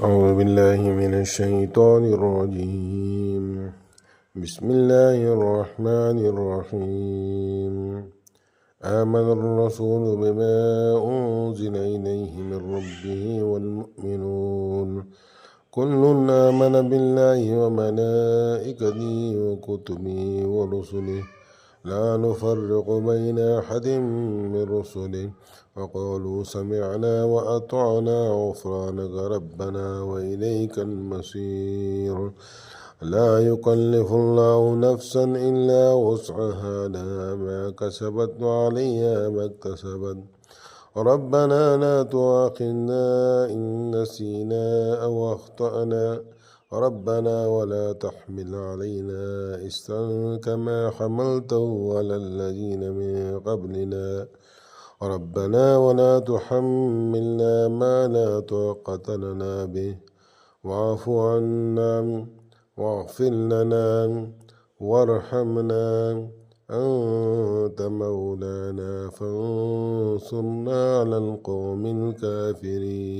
أعوذ بالله من الشيطان الرجيم. بسم الله الرحمن الرحيم. آمن الرسول بما أنزل إليه من ربه والمؤمنون كل آمن بالله وملائكته وكتبه ورسله لا نفرق بين أحد من رسله وقالوا سمعنا وأطعنا غفرانك ربنا وإليك المصير. لا يكلف الله نفسا إلا وسعها لها ما كسبت وعليها ما اكتسبت ربنا لا تؤاخذنا إن نسينا أو أخطأنا ربنا ولا تحمل علينا إصرا كما حملته على الذين من قبلنا ربنا ولا تحملنا ما لا طاقة لنا به واعف عنا واغفر لنا وارحمنا أنت مولانا فانصرنا على القوم الكافرين.